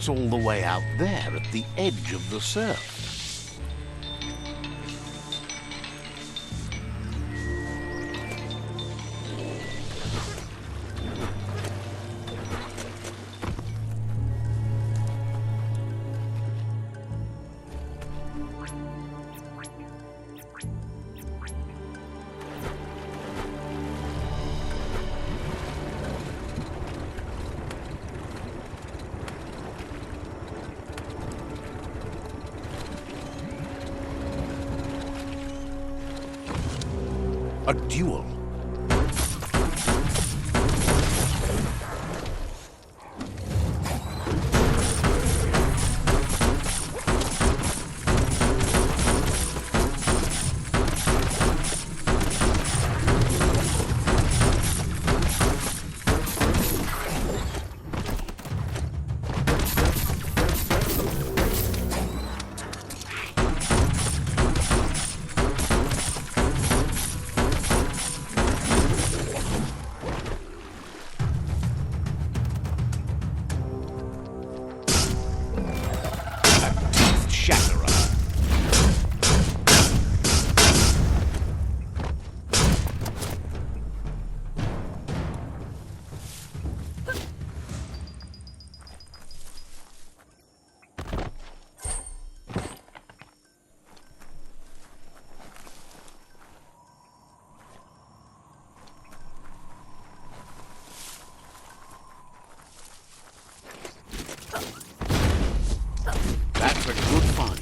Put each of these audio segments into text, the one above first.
It's all the way out there at the edge of the surf. A duel. That's a good find.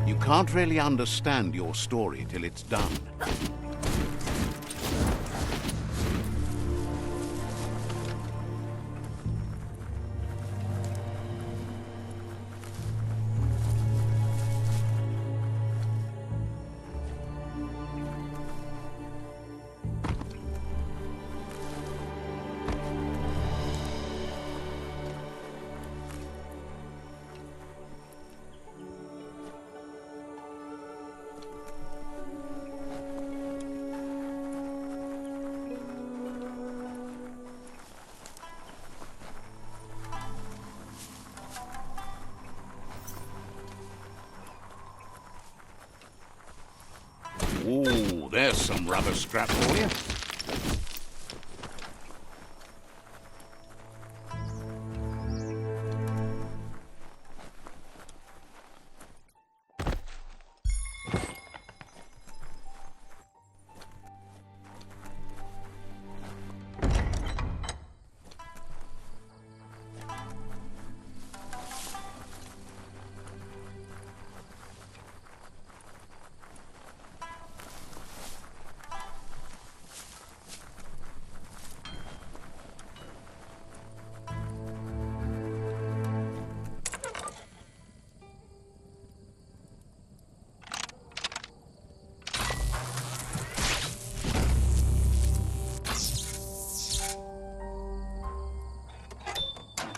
You can't really understand your story till it's done. Ooh, there's some rubber scrap for you.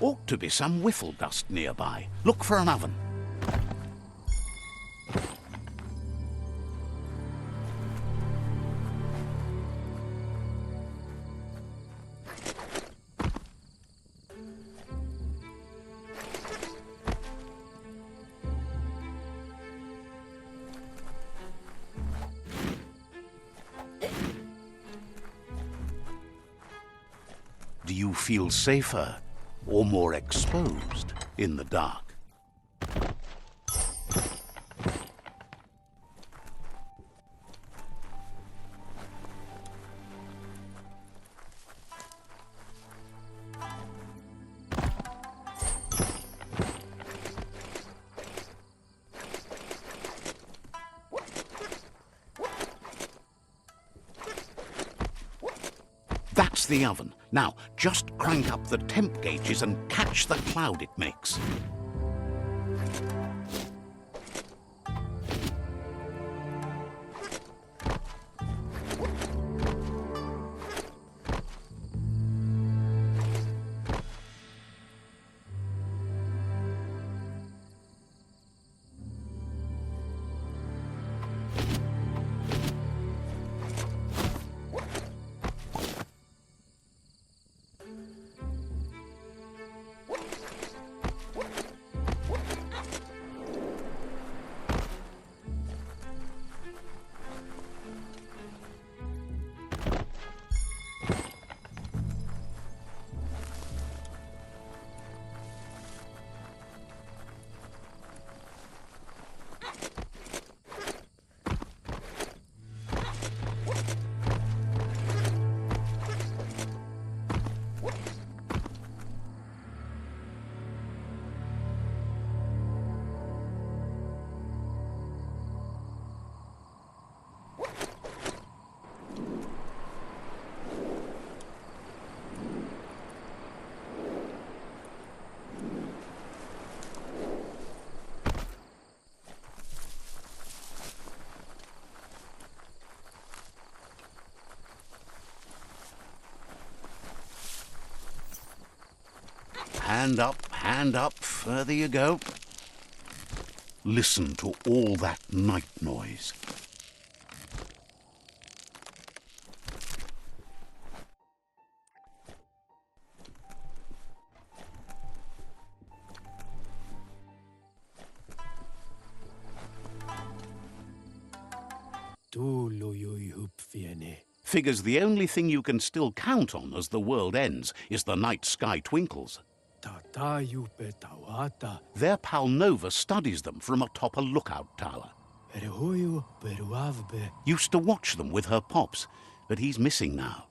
Ought to be some whiffle dust nearby. Look for an oven. Do you feel safer or more exposed in the dark? That's the oven. Now, just crank up the temp gauges and catch the cloud it makes. hand up, further you go. Listen to all that night noise. Figures the only thing you can still count on as the world ends is the night sky twinkles. Their pal Nova studies them from atop a lookout tower. Used to watch them with her pops, but he's missing now.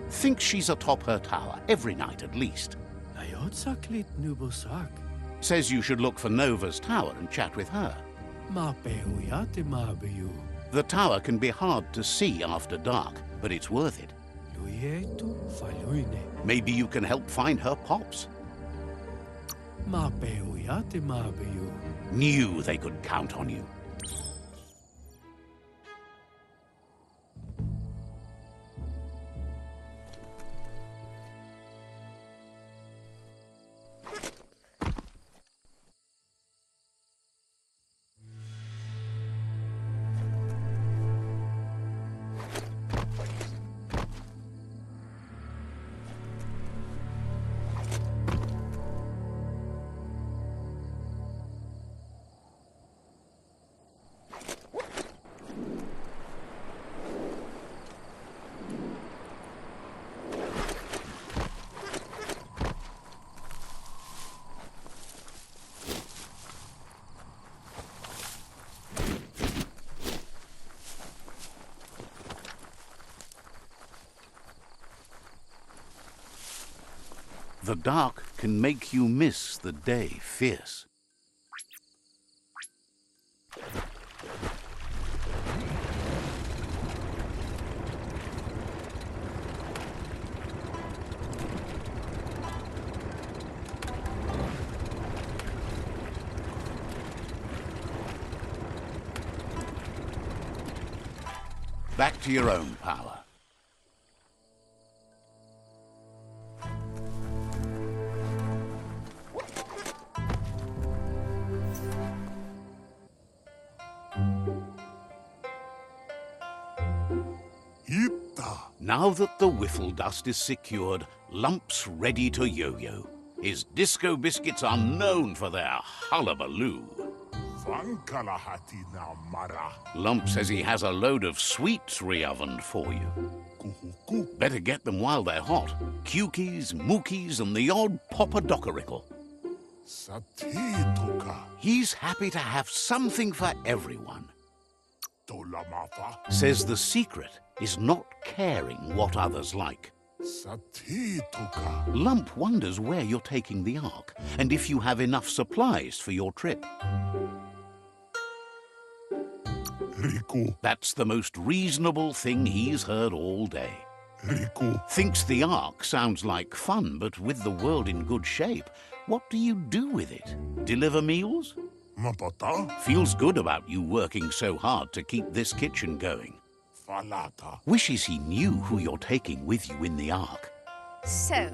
Thinks she's atop her tower every night at least. Says you should look for Nova's tower and chat with her. The tower can be hard to see after dark, but it's worth it. Maybe you can help find her pops. Knew they could count on you. The dark can make you miss the day fierce. Back to your own power. Now that the whiffle dust is secured, Lump's ready to yo-yo. His disco biscuits are known for their hullabaloo. Lump says he has a load of sweets re-ovened for you. Better get them while they're hot. Cukies, mookies, and the odd poppadocaricle. He's happy to have something for everyone. Says the secret is not caring what others like. Lump wonders where you're taking the Ark, and if you have enough supplies for your trip. That's the most reasonable thing he's heard all day. Thinks the Ark sounds like fun, but with the world in good shape, what do you do with it? Deliver meals? Feels good about you working so hard to keep this kitchen going. Wishes he knew who you're taking with you in the Ark. So,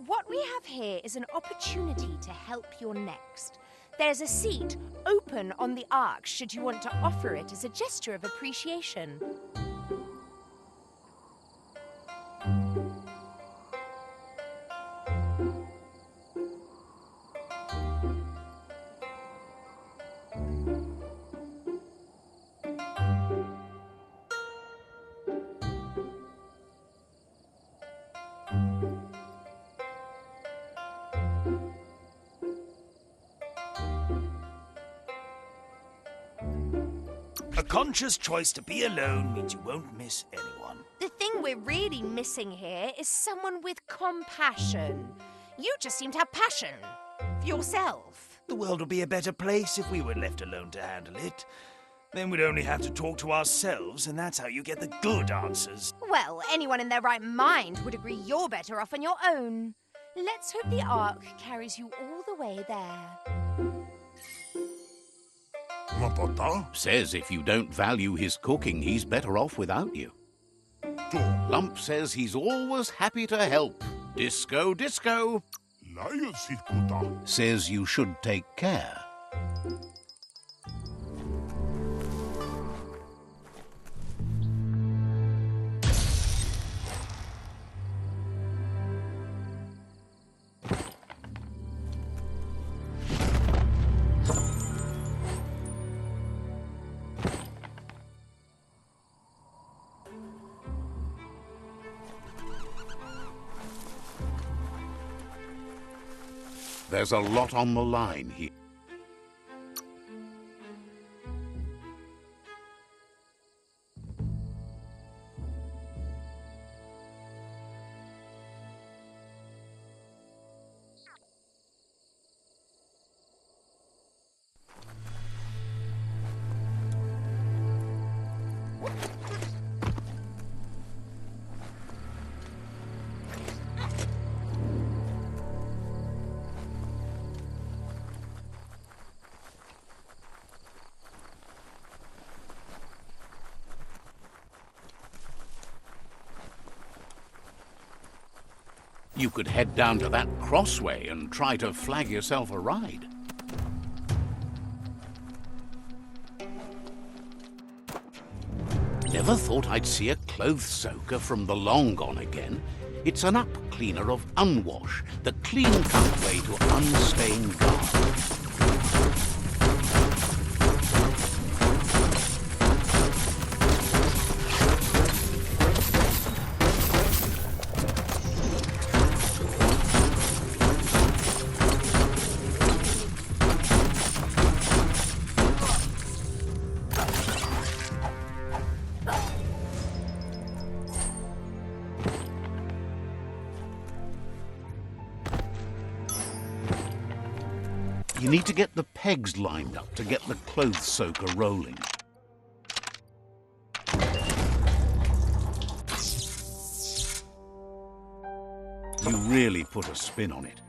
what we have here is an opportunity to help your next. There's a seat open on the Ark should you want to offer it as a gesture of appreciation. A conscious choice to be alone means you won't miss anyone. The thing we're really missing here is someone with compassion. You just seem to have passion for yourself. The world would be a better place if we were left alone to handle it. Then we'd only have to talk to ourselves, and that's how you get the good answers. Well, anyone in their right mind would agree you're better off on your own. Let's hope the Ark carries you all the way there. Says if you don't value his cooking, he's better off without you. Lump says he's always happy to help. Disco, disco. Says you should take care. There's a lot on the line here. You could head down to that crossway and try to flag yourself a ride. Never thought I'd see a clothes soaker from the long gone again. It's an up cleaner of unwash, the clean-cut way to unstain garb. You need to get the pegs lined up to get the clothes soaker rolling. You really put a spin on it.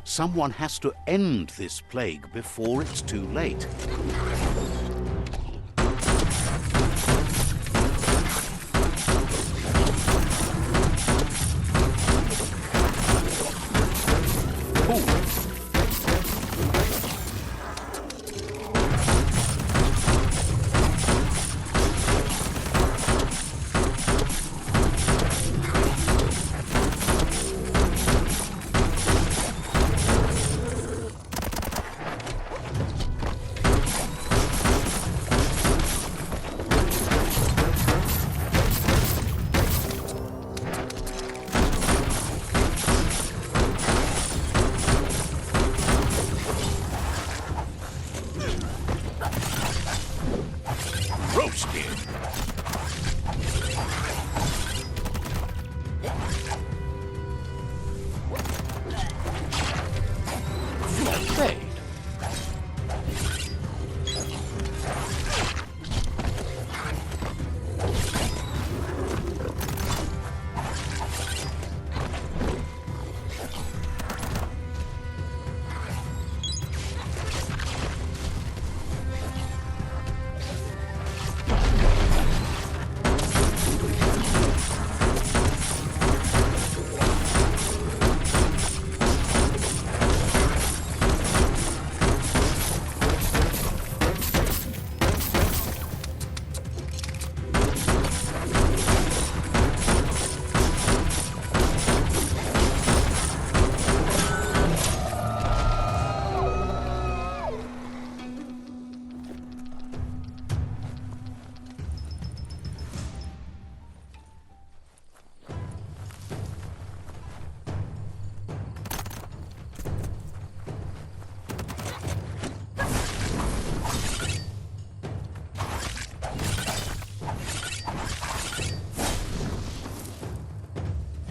Someone has to end this plague before it's too late.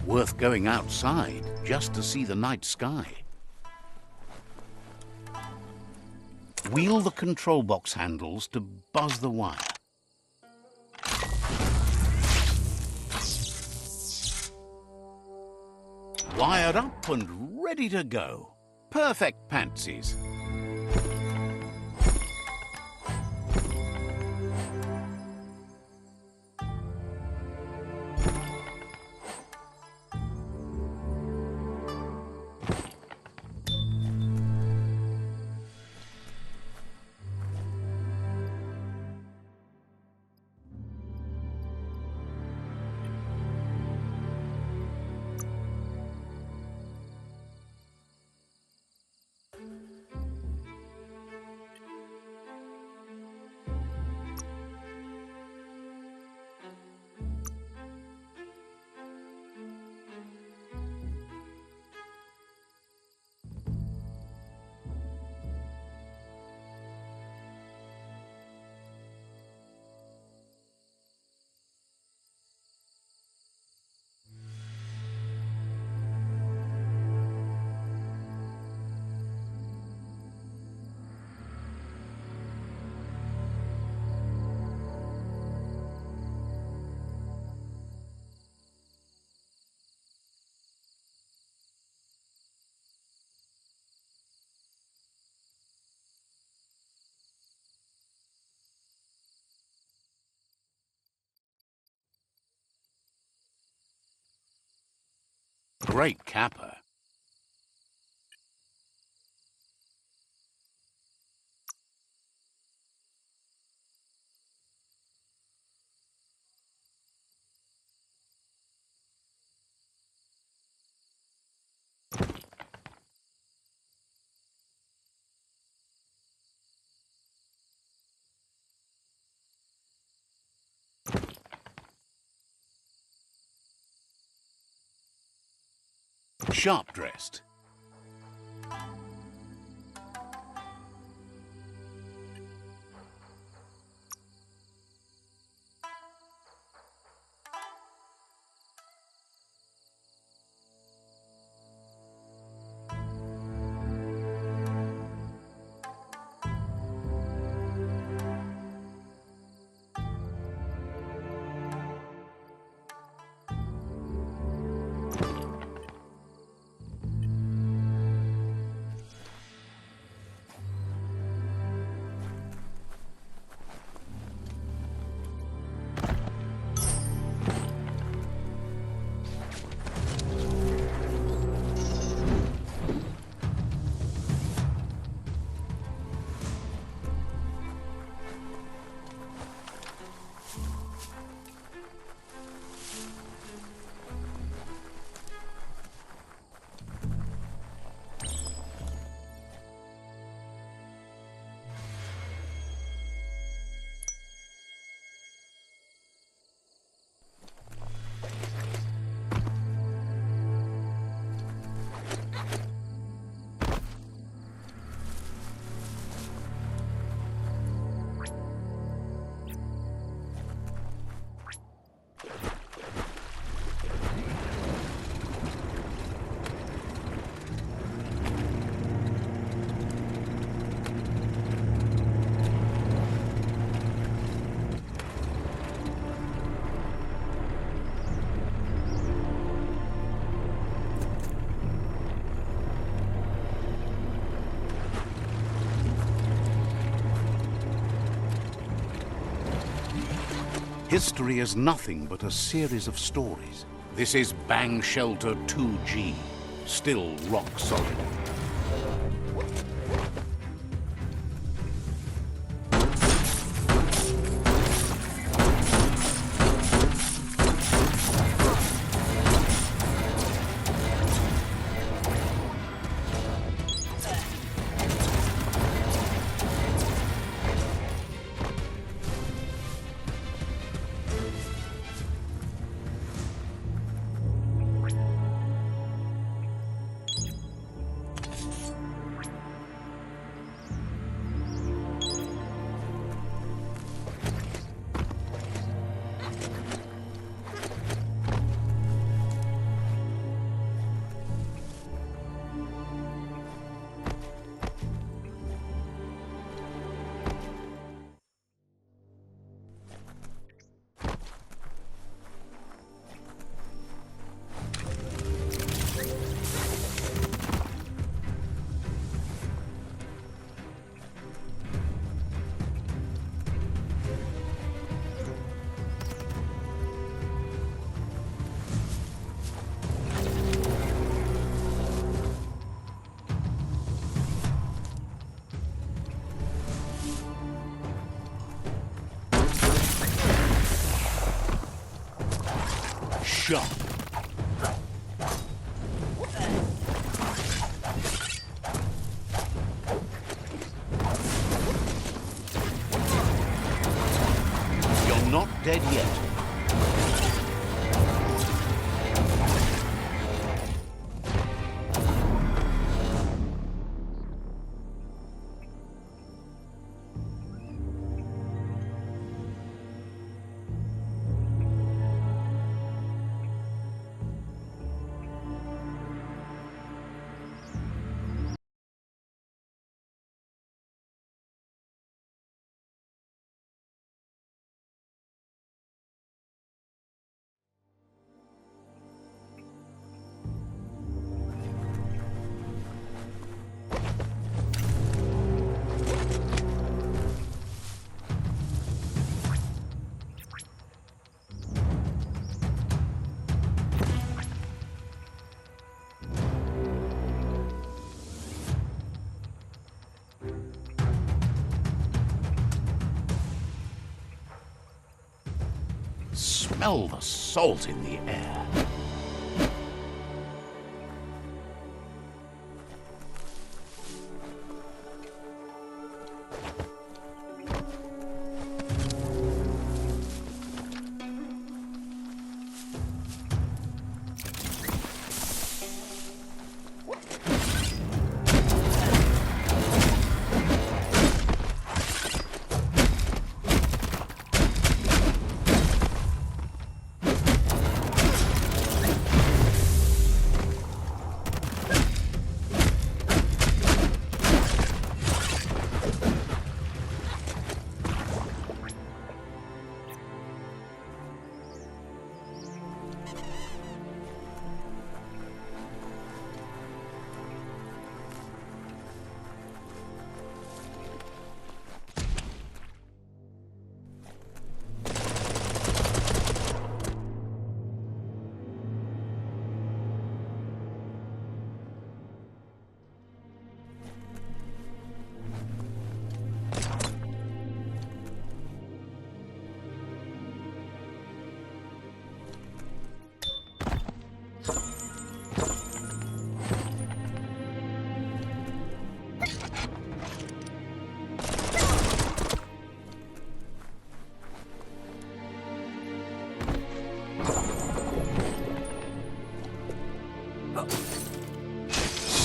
Worth going outside just to see the night sky. Wheel the control box handles to buzz the wire. Wired up and ready to go. Perfect pantsies. Great capper. Sharp dressed. History is nothing but a series of stories. This is Bang Shelter 2G, still rock solid. sharp. You're not dead yet. Smell the salt in the air.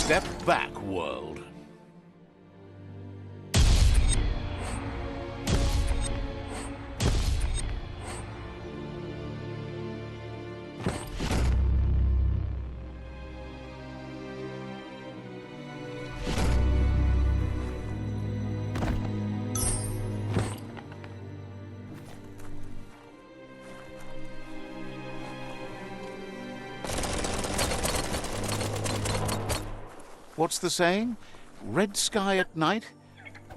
Step back, world. What's the saying? Red sky at night?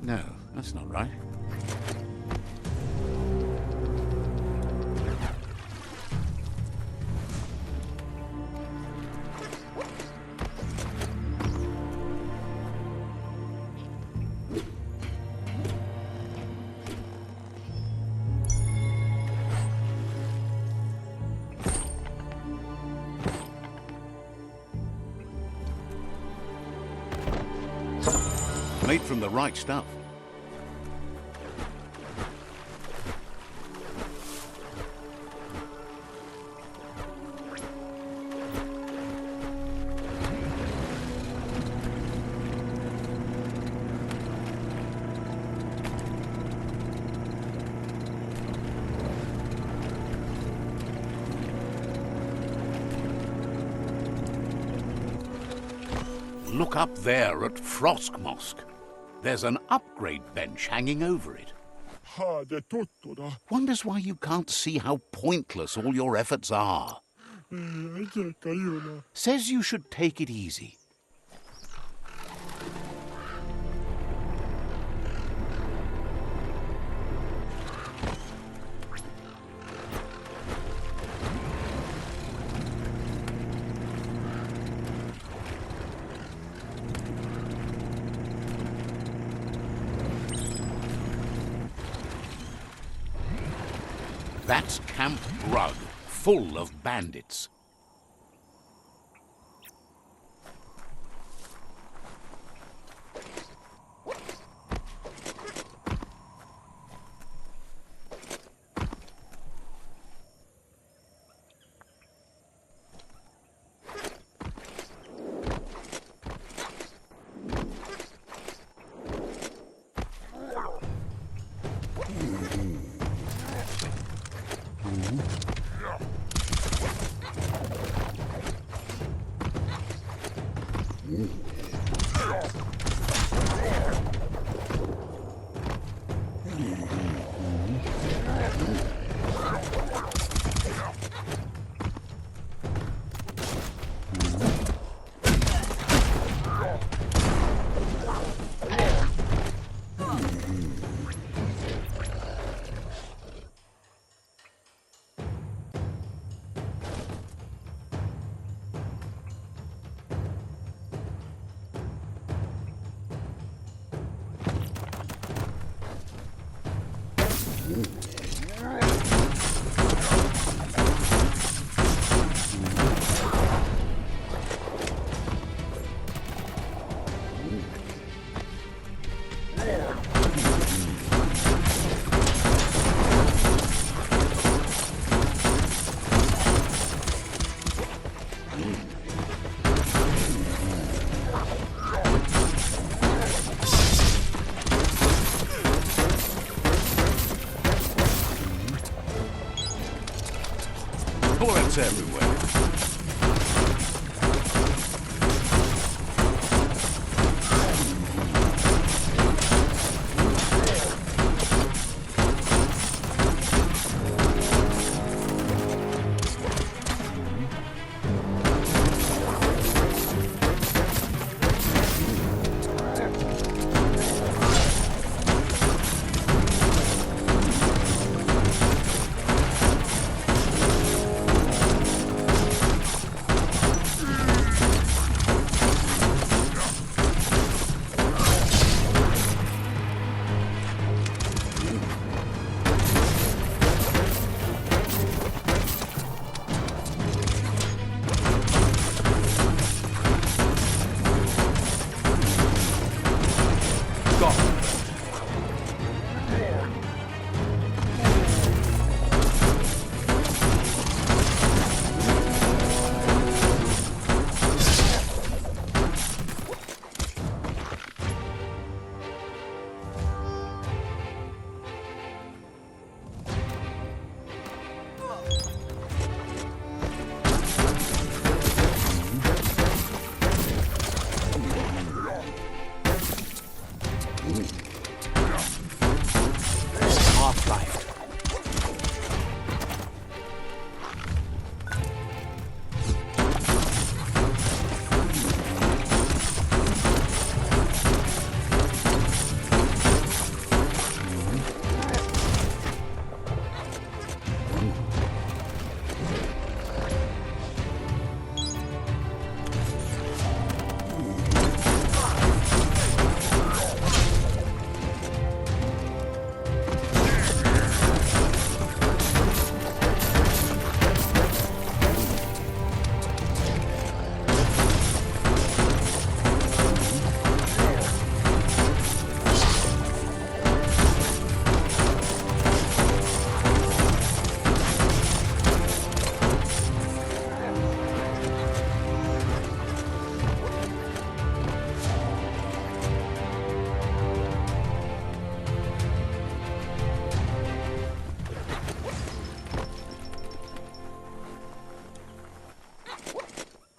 No, that's not right. Made from the right stuff. Look up there at Frostmosk. There's an upgrade bench hanging over it. Wonders why you can't see how pointless all your efforts are. Says you should take it easy. That's Camp Brug, full of bandits. Bullets everywhere.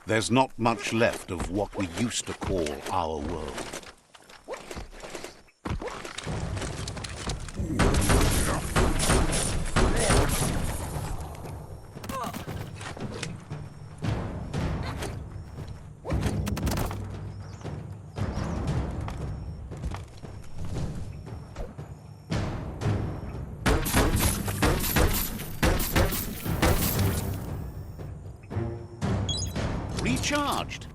There's not much left of what we used to call our world. Recharged.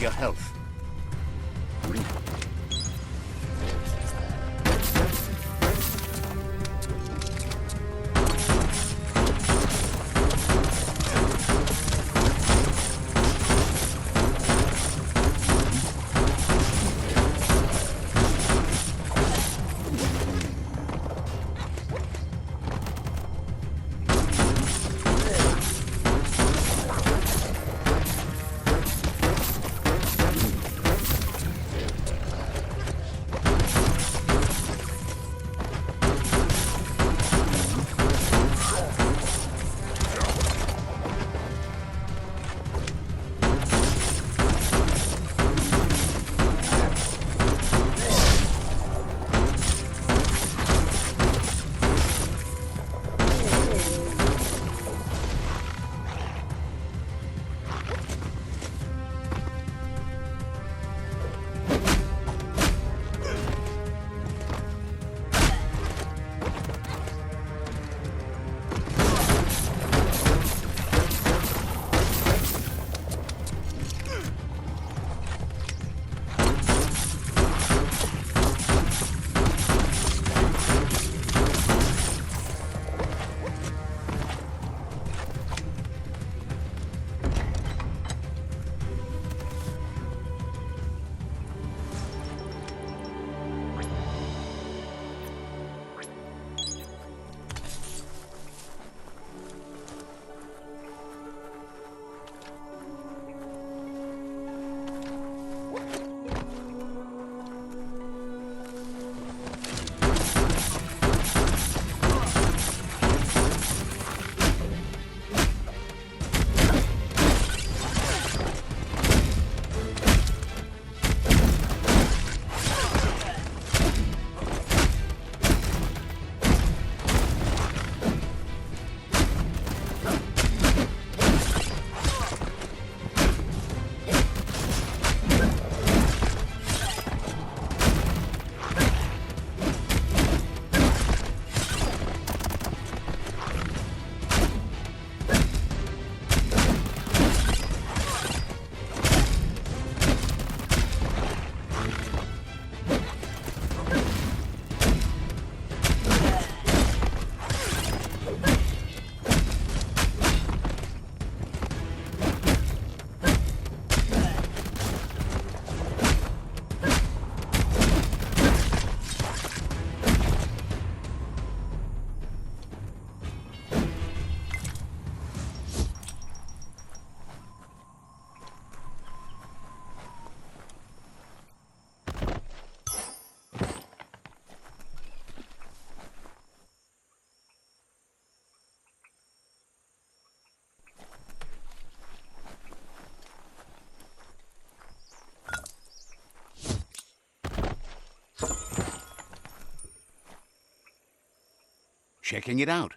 your health. Checking it out.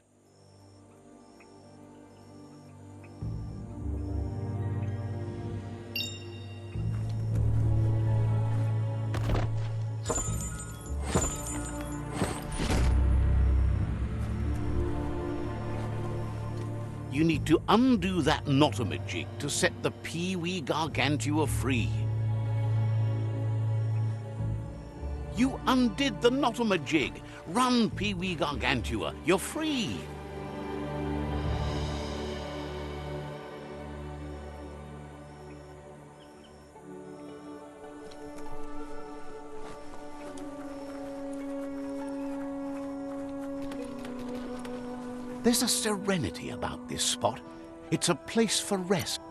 You need to undo that Notomajig to set the Pee-wee Gargantua free. You undid the Notomajig. Run, Pee-wee Gargantua. You're free. There's a serenity about this spot. It's a place for rest.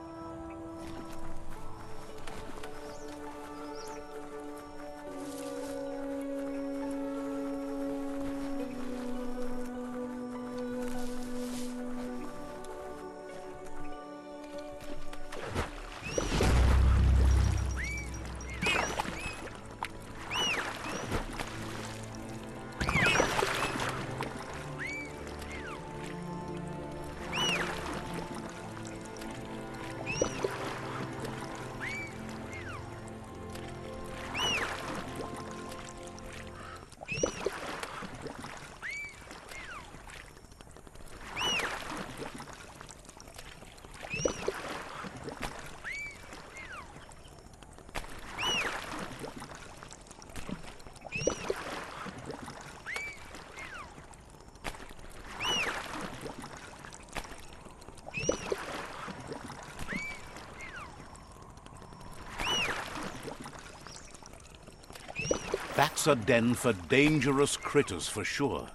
That's a den for dangerous critters for sure.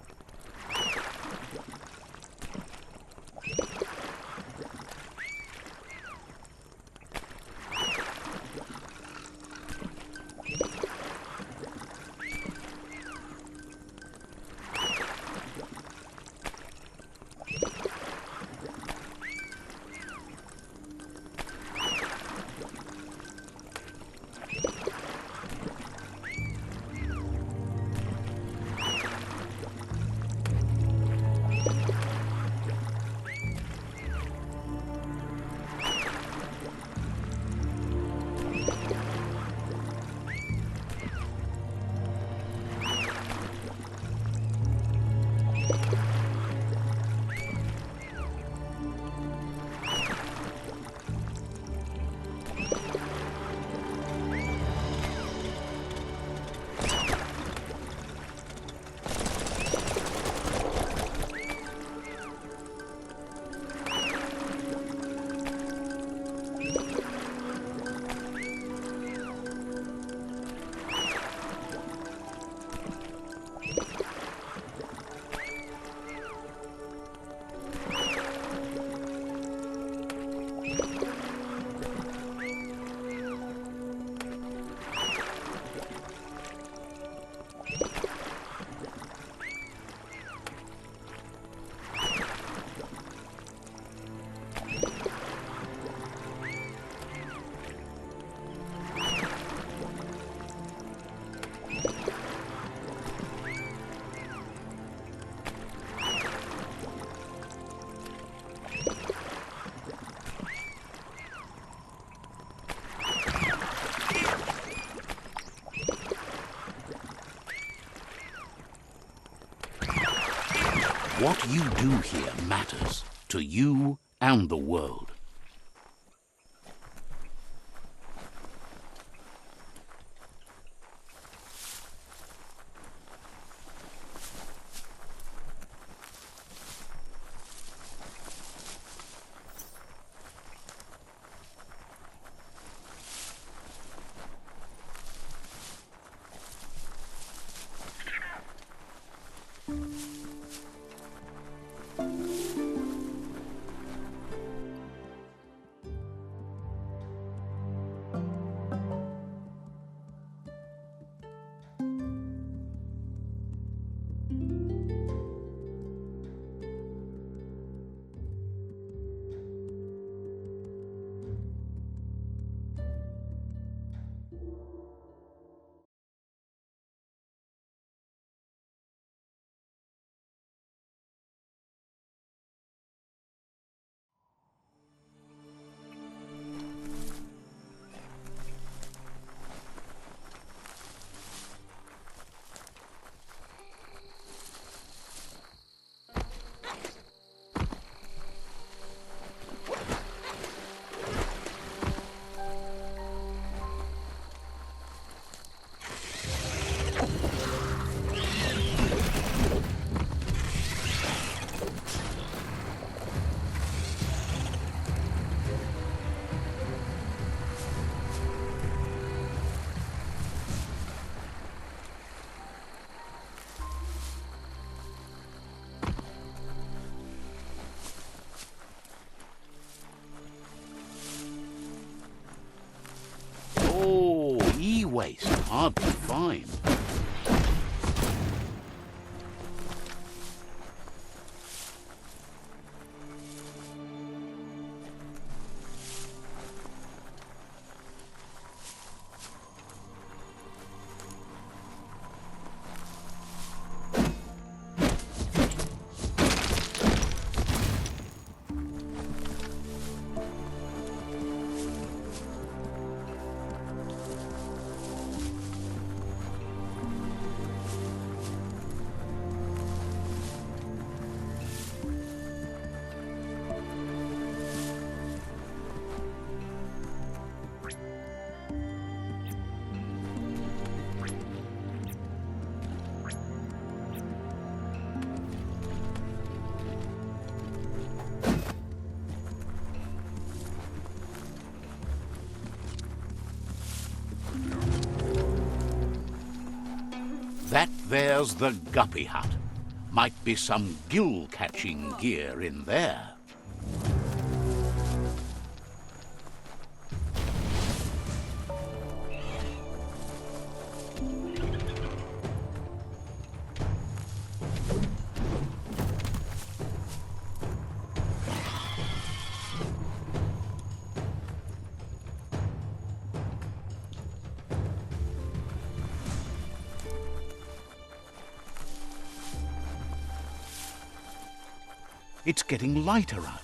What you do here matters to you and the world. Oh, e-waste, hard to find. There's the guppy hut. Might be some gill-catching gear in there. It's getting lighter out.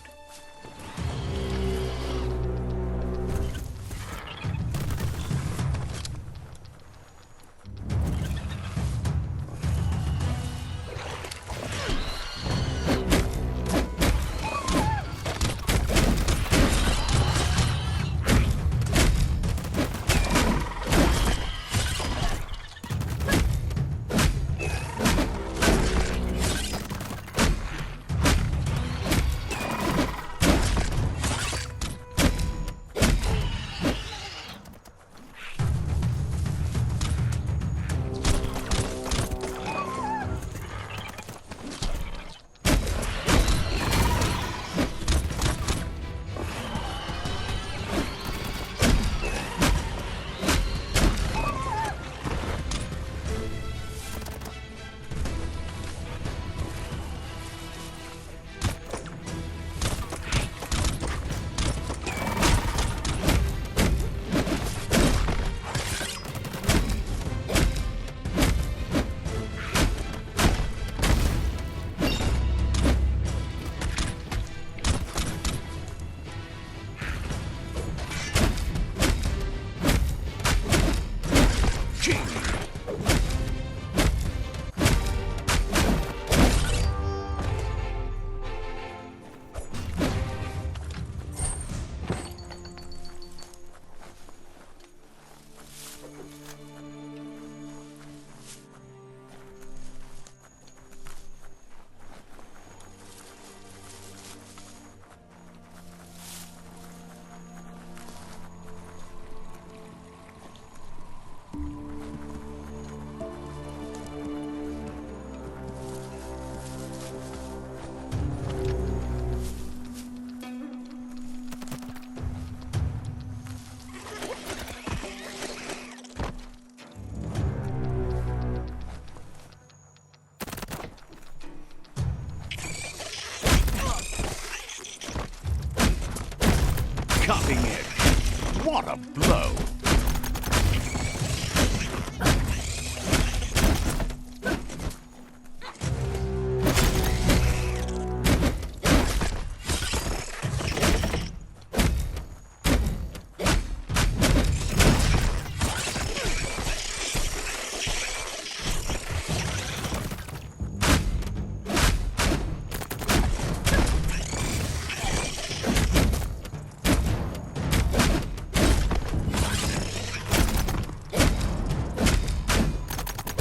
Cutting edge. What a blow!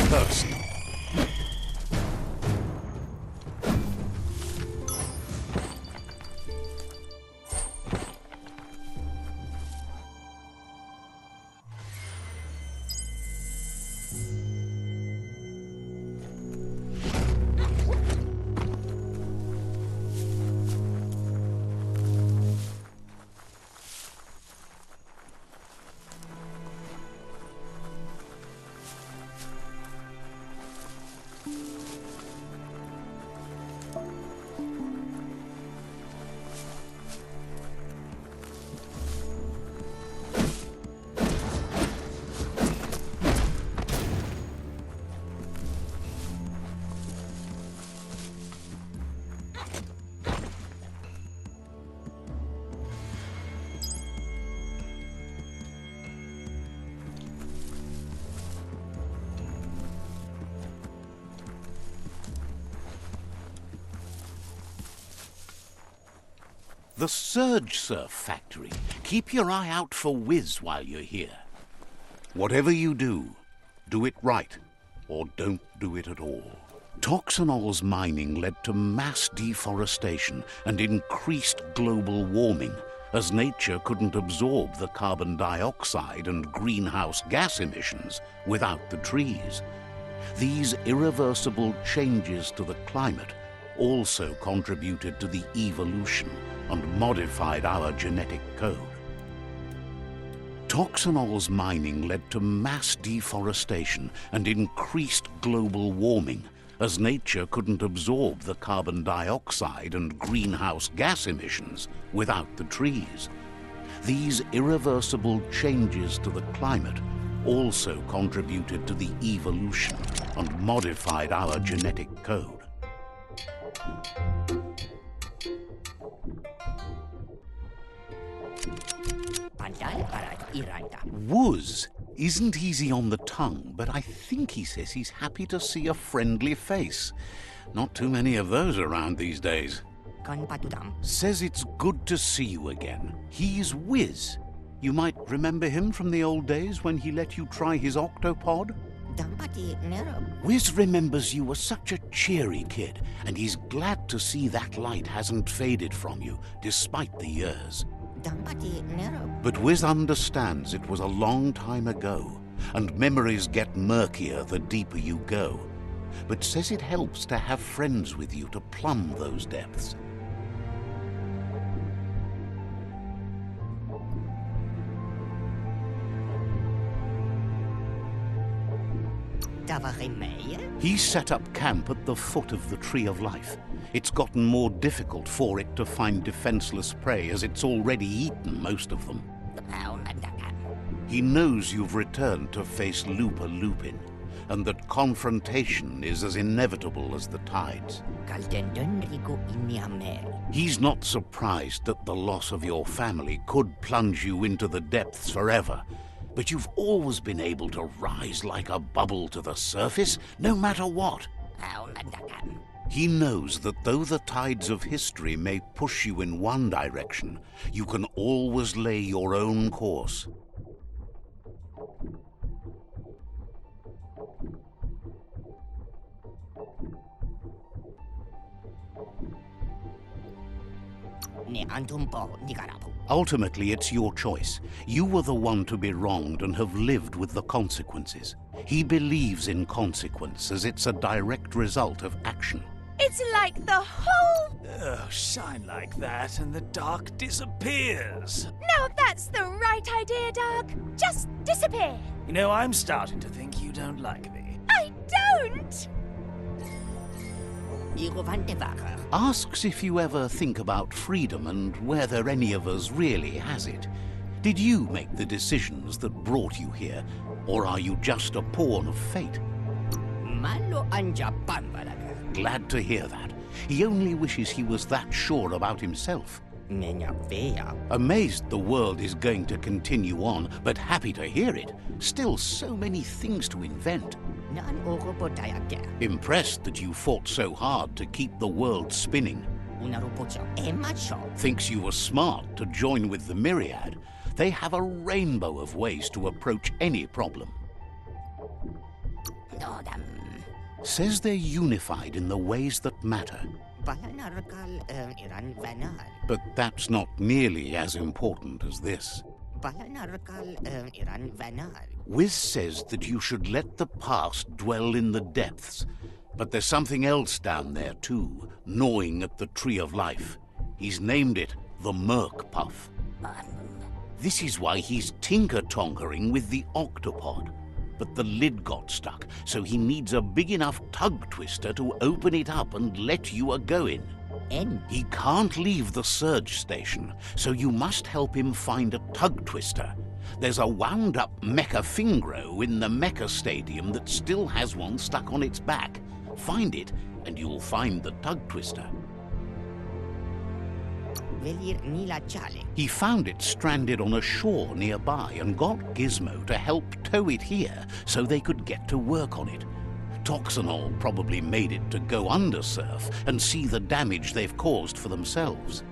Personal. The Surge Surf Factory. Keep your eye out for Wiz while you're here. Whatever you do it right, or don't do it at all. Toxanol's mining led to mass deforestation and increased global warming, as nature couldn't absorb the carbon dioxide and greenhouse gas emissions without the trees. These irreversible changes to the climate also contributed to the evolution and modified our genetic code. Toxanol's mining led to mass deforestation and increased global warming, as nature couldn't absorb the carbon dioxide and greenhouse gas emissions without the trees. These irreversible changes to the climate also contributed to the evolution and modified our genetic code. Wuz isn't easy on the tongue, but I think he says he's happy to see a friendly face. Not too many of those around these days. Says it's good to see you again. He's Wiz. You might remember him from the old days when he let you try his octopod? Wiz remembers you were such a cheery kid, and he's glad to see that light hasn't faded from you, despite the years. But Wiz understands it was a long time ago, and memories get murkier the deeper you go, but says it helps to have friends with you to plumb those depths. He set up camp at the foot of the Tree of Life. It's gotten more difficult for it to find defenseless prey, as it's already eaten most of them. He knows you've returned to face Lupa Lupin, and that confrontation is as inevitable as the tides. He's not surprised that the loss of your family could plunge you into the depths forever, but you've always been able to rise like a bubble to the surface, no matter what. He knows that though the tides of history may push you in one direction, you can always lay your own course. Ultimately, it's your choice. You were the one to be wronged and have lived with the consequences. He believes in consequence, as it's a direct result of action. It's like the whole... Oh, shine like that and the dark disappears. Now that's the right idea, Dark. Just disappear. You know, I'm starting to think you don't like me. I don't! Asks if you ever think about freedom and whether any of us really has it. Did you make the decisions that brought you here, or are you just a pawn of fate? Glad to hear that. He only wishes he was that sure about himself. Amazed the world is going to continue on, but happy to hear it. Still so many things to invent. Impressed that you fought so hard to keep the world spinning. Thinks you were smart to join with the Myriad. They have a rainbow of ways to approach any problem. Says they're unified in the ways that matter. But that's not nearly as important as this. Wiz says that you should let the past dwell in the depths, but there's something else down there too, gnawing at the Tree of Life. He's named it the Merc Puff. This is why he's tinker-tonkering with the octopod. But the lid got stuck, so he needs a big enough tug twister to open it up and let you a-go-in. He can't leave the surge station, so you must help him find a tug twister. There's a wound-up mecha Fingro in the mecha stadium that still has one stuck on its back. Find it, and you'll find the tug twister. He found it stranded on a shore nearby and got Gizmo to help tow it here so they could get to work on it. Toxanol probably made it to go under surf and see the damage they've caused for themselves.